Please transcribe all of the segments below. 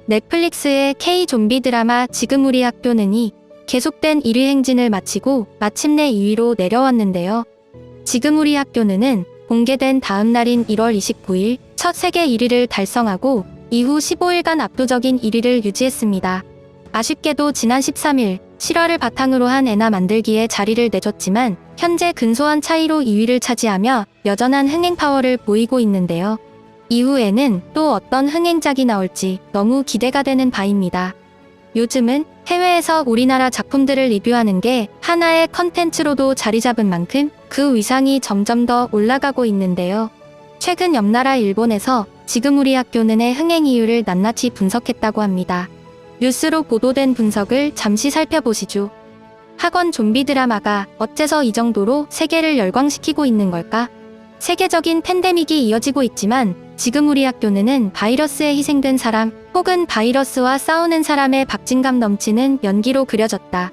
넷플릭스의 K-좀비 드라마 지금 우리 학교는이 계속된 1위 행진을 마치고 마침내 2위로 내려왔는데요. 지금 우리 학교는은 공개된 다음 날인 1월 29일 첫 세계 1위를 달성하고 이후 15일간 압도적인 1위를 유지했습니다. 아쉽게도 지난 13일 실화를 바탕으로 한 애나 만들기에 자리를 내줬지만 현재 근소한 차이로 2위를 차지하며 여전한 흥행 파워를 보이고 있는데요. 이후에는 또 어떤 흥행작이 나올지 너무 기대가 되는 바입니다. 요즘은 해외에서 우리나라 작품들을 리뷰하는 게 하나의 컨텐츠로도 자리 잡은 만큼 그 위상이 점점 더 올라가고 있는데요. 최근 옆나라 일본에서 지금 우리 학교는의 흥행 이유를 낱낱이 분석했다고 합니다. 뉴스로 보도된 분석을 잠시 살펴보시죠. 학원 좀비 드라마가 어째서 이 정도로 세계를 열광시키고 있는 걸까? 세계적인 팬데믹이 이어지고 있지만 지금 우리 학교는 바이러스에 희생된 사람 혹은 바이러스와 싸우는 사람의 박진감 넘치는 연기로 그려졌다.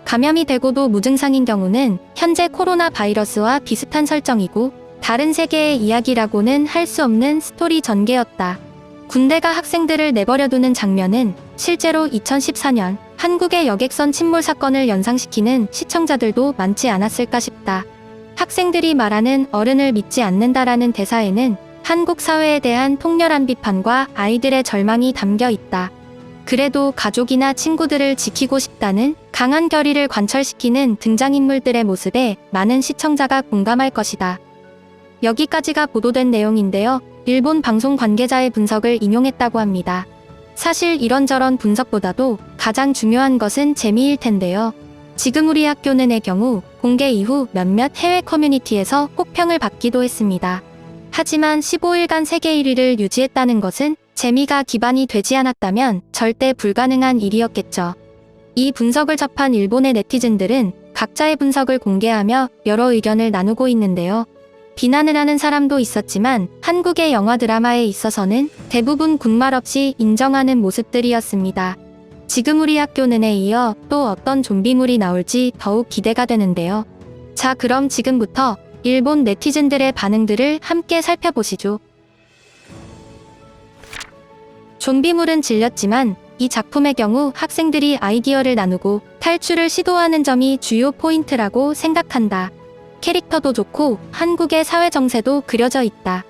감염이 되고도 무증상인 경우는 현재 코로나 바이러스와 비슷한 설정이고 다른 세계의 이야기라고는 할 수 없는 스토리 전개였다. 군대가 학생들을 내버려두는 장면은 실제로 2014년 한국의 여객선 침몰 사건을 연상시키는 시청자들도 많지 않았을까 싶다. 학생들이 말하는 어른을 믿지 않는다라는 대사에는 한국 사회에 대한 통렬한 비판과 아이들의 절망이 담겨 있다. 그래도 가족이나 친구들을 지키고 싶다는 강한 결의를 관철시키는 등장인물들의 모습에 많은 시청자가 공감할 것이다. 여기까지가 보도된 내용인데요. 일본 방송 관계자의 분석을 인용했다고 합니다. 사실 이런저런 분석보다도 가장 중요한 것은 재미일 텐데요. 지금 우리 학교는의 경우 공개 이후 몇몇 해외 커뮤니티에서 혹평을 받기도 했습니다. 하지만 15일간 세계 1위를 유지했다는 것은 재미가 기반이 되지 않았다면 절대 불가능한 일이었겠죠. 이 분석을 접한 일본의 네티즌들은 각자의 분석을 공개하며 여러 의견을 나누고 있는데요. 비난을 하는 사람도 있었지만 한국의 영화 드라마에 있어서는 대부분 군말 없이 인정하는 모습들이었습니다. 지금 우리 학교는에 이어 또 어떤 좀비물이 나올지 더욱 기대가 되는데요. 자, 그럼 지금부터 일본 네티즌들의 반응들을 함께 살펴보시죠. 좀비물은 질렸지만 이 작품의 경우 학생들이 아이디어를 나누고 탈출을 시도하는 점이 주요 포인트라고 생각한다. 캐릭터도 좋고 한국의 사회 정세도 그려져 있다.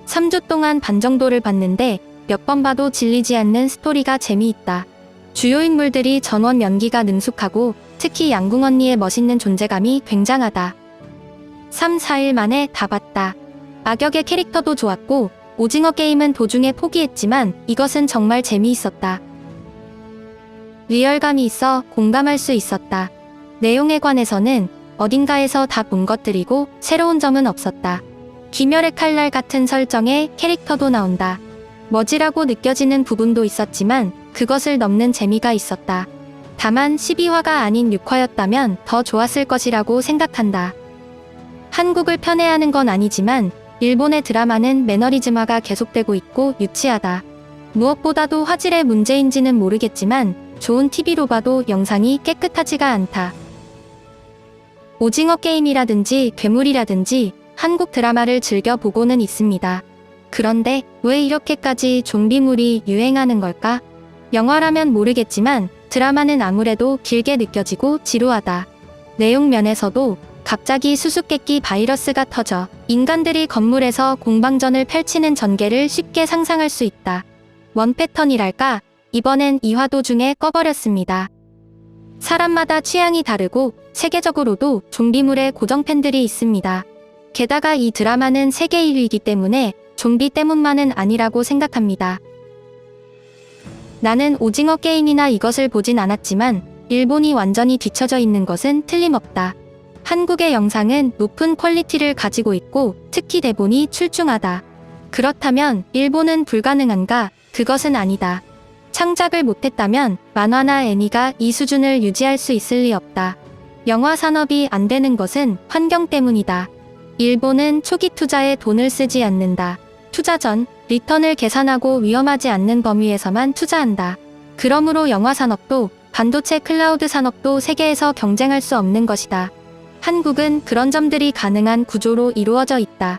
3주 동안 반 정도를 봤는데 몇 번 봐도 질리지 않는 스토리가 재미있다. 주요 인물들이 전원 연기가 능숙하고 특히 양궁 언니의 멋있는 존재감이 굉장하다. 3, 4일 만에 다 봤다. 악역의 캐릭터도 좋았고 오징어 게임은 도중에 포기했지만 이것은 정말 재미있었다. 리얼감이 있어 공감할 수 있었다. 내용에 관해서는 어딘가에서 다 본 것들이고 새로운 점은 없었다. 귀멸의 칼날 같은 설정의 캐릭터도 나온다. 머지라고 느껴지는 부분도 있었지만 그것을 넘는 재미가 있었다. 다만 12화가 아닌 6화였다면 더 좋았을 것이라고 생각한다. 한국을 편애하는 건 아니지만 일본의 드라마는 매너리즘화가 계속되고 있고 유치하다. 무엇보다도 화질의 문제인지는 모르겠지만 좋은 TV로 봐도 영상이 깨끗하지가 않다. 오징어 게임이라든지 괴물이라든지 한국 드라마를 즐겨보고는 있습니다. 그런데 왜 이렇게까지 좀비물이 유행하는 걸까? 영화라면 모르겠지만 드라마는 아무래도 길게 느껴지고 지루하다. 내용 면에서도 갑자기 수수께끼 바이러스가 터져 인간들이 건물에서 공방전을 펼치는 전개를 쉽게 상상할 수 있다. 원 패턴이랄까? 이번엔 2화 도중에 꺼버렸습니다. 사람마다 취향이 다르고 세계적으로도 좀비물의 고정 팬들이 있습니다. 게다가 이 드라마는 세계 1위이기 때문에 좀비 때문만은 아니라고 생각합니다. 나는 오징어 게임이나 이것을 보진 않았지만 일본이 완전히 뒤처져 있는 것은 틀림없다. 한국의 영상은 높은 퀄리티를 가지고 있고 특히 대본이 출중하다. 그렇다면 일본은 불가능한가? 그것은 아니다. 창작을 못했다면 만화나 애니가 이 수준을 유지할 수 있을 리 없다. 영화 산업이 안 되는 것은 환경 때문이다. 일본은 초기 투자에 돈을 쓰지 않는다. 투자 전 리턴을 계산하고 위험하지 않는 범위에서만 투자한다. 그러므로 영화 산업도 반도체 클라우드 산업도 세계에서 경쟁할 수 없는 것이다. 한국은 그런 점들이 가능한 구조로 이루어져 있다.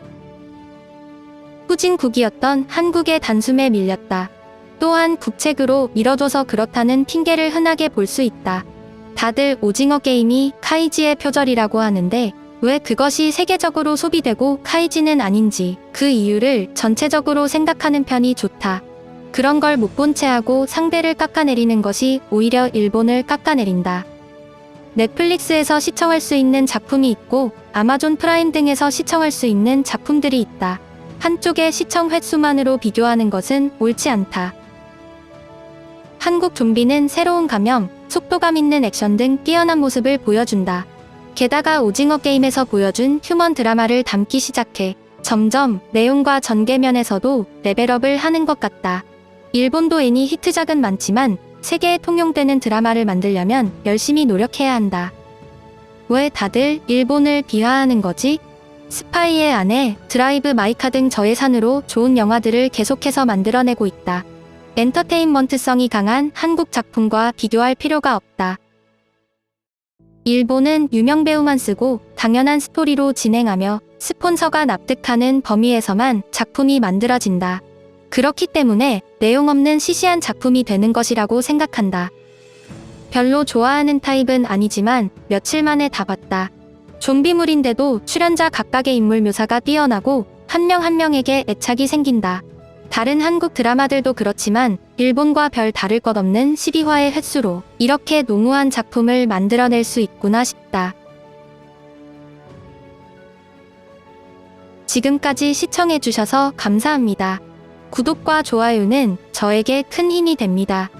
후진국이었던 한국의 단숨에 밀렸다. 또한 국책으로 미뤄둬서 그렇다는 핑계를 흔하게 볼 수 있다. 다들 오징어 게임이 카이지의 표절이라고 하는데 왜 그것이 세계적으로 소비되고 카이지는 아닌지 그 이유를 전체적으로 생각하는 편이 좋다. 그런 걸 못 본 채 하고 상대를 깎아내리는 것이 오히려 일본을 깎아내린다. 넷플릭스에서 시청할 수 있는 작품이 있고 아마존 프라임 등에서 시청할 수 있는 작품들이 있다. 한쪽의 시청 횟수만으로 비교하는 것은 옳지 않다. 한국 좀비는 새로운 감염, 속도감 있는 액션 등 뛰어난 모습을 보여준다. 게다가 오징어 게임에서 보여준 휴먼 드라마를 담기 시작해 점점 내용과 전개면에서도 레벨업을 하는 것 같다. 일본도 애니 히트작은 많지만 세계에 통용되는 드라마를 만들려면 열심히 노력해야 한다. 왜 다들 일본을 비하하는 거지? 스파이의 아내, 드라이브 마이카 등 저예산으로 좋은 영화들을 계속해서 만들어내고 있다. 엔터테인먼트성이 강한 한국 작품과 비교할 필요가 없다. 일본은 유명 배우만 쓰고 당연한 스토리로 진행하며 스폰서가 납득하는 범위에서만 작품이 만들어진다. 그렇기 때문에 내용 없는 시시한 작품이 되는 것이라고 생각한다. 별로 좋아하는 타입은 아니지만 며칠 만에 다 봤다. 좀비물인데도 출연자 각각의 인물 묘사가 뛰어나고 한 명 한 명에게 애착이 생긴다. 다른 한국 드라마들도 그렇지만 일본과 별 다를 것 없는 12화의 횟수로 이렇게 농후한 작품을 만들어낼 수 있구나 싶다. 지금까지 시청해주셔서 감사합니다. 구독과 좋아요는 저에게 큰 힘이 됩니다.